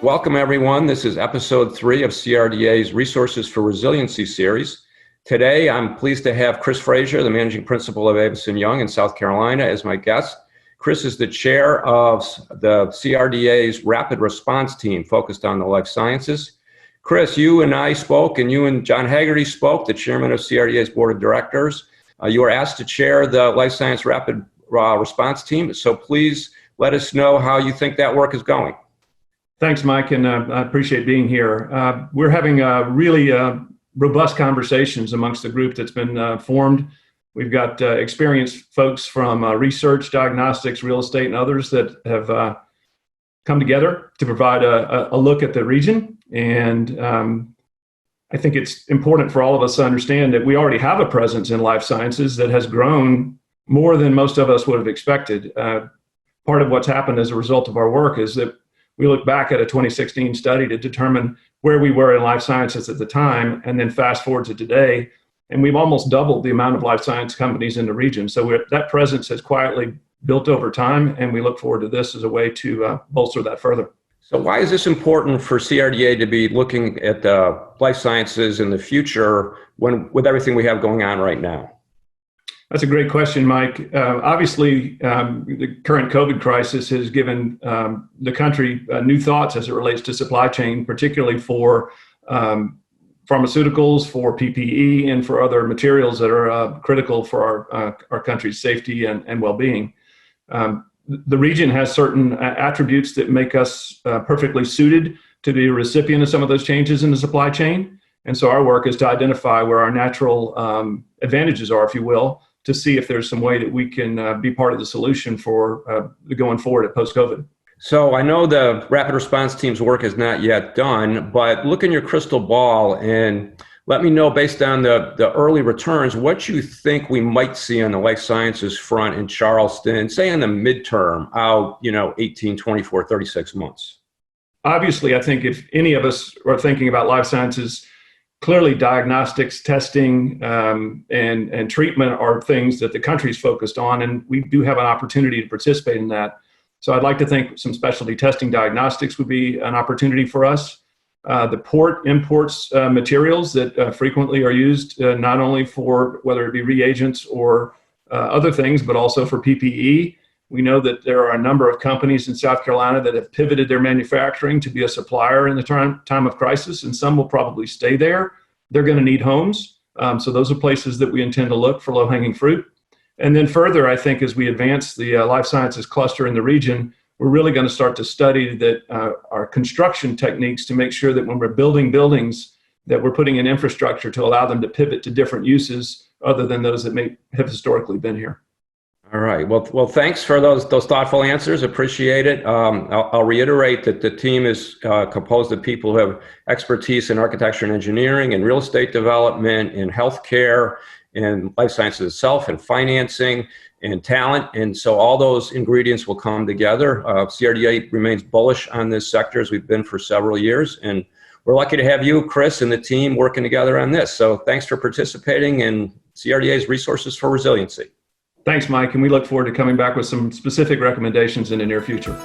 Welcome, everyone. This is episode 3 of CRDA's Resources for Resiliency series. Today, I'm pleased to have Chris Fraser, the managing principal of Avison Young in South Carolina, as my guest. Chris is the chair of the CRDA's Rapid Response Team focused on the life sciences. Chris, you and I spoke, and you and John Haggerty spoke, the chairman of CRDA's board of directors. You were asked to chair the Life Science Rapid Response Team, so please let us know how you think that work is going. Thanks, Mike, and I appreciate being here. We're having really robust conversations amongst the group that's been formed. We've got experienced folks from research, diagnostics, real estate, and others that have come together to provide a look at the region. And I think it's important for all of us to understand that we already have a presence in life sciences that has grown more than most of us would have expected. Part of what's happened as a result of our work is that we look back at a 2016 study to determine where we were in life sciences at the time, and then fast forward to today, and we've almost doubled the amount of life science companies in the region. So that presence has quietly built over time, and we look forward to this as a way to bolster that further. So why is this important for CRDA to be looking at life sciences in the future with everything we have going on right now? That's a great question, Mike. Obviously, the current COVID crisis has given the country new thoughts as it relates to supply chain, particularly for pharmaceuticals, for PPE, and for other materials that are critical for our country's safety and well-being. The region has certain attributes that make us perfectly suited to be a recipient of some of those changes in the supply chain. And so our work is to identify where our natural advantages are, if you will, to see if there's some way that we can be part of the solution for going forward at post-COVID. So I know the rapid response team's work is not yet done, but look in your crystal ball and let me know, based on the early returns, what you think we might see on the life sciences front in Charleston, say in the midterm, 18, 24, 36 months. Obviously, I think if any of us are thinking about life sciences, clearly diagnostics, testing, and treatment are things that the country's focused on, and we do have an opportunity to participate in that. So I'd like to think some specialty testing diagnostics would be an opportunity for us. The port imports materials that frequently are used not only for whether it be reagents or other things, but also for PPE. We know that there are a number of companies in South Carolina that have pivoted their manufacturing to be a supplier in the time of crisis, and some will probably stay there. They're going to need homes. So those are places that we intend to look for low-hanging fruit. And then further, I think as we advance the life sciences cluster in the region, we're really going to start to study our construction techniques to make sure that when we're building buildings, that we're putting in infrastructure to allow them to pivot to different uses other than those that may have historically been here. All right. Well, thanks for those thoughtful answers. Appreciate it. I'll reiterate that the team is composed of people who have expertise in architecture and engineering, and real estate development, in healthcare, and life sciences itself, and financing, and talent. And so all those ingredients will come together. CRDA remains bullish on this sector, as we've been for several years. And we're lucky to have you, Chris, and the team working together on this. So thanks for participating in CRDA's Resources for Resiliency. Thanks, Mike, and we look forward to coming back with some specific recommendations in the near future.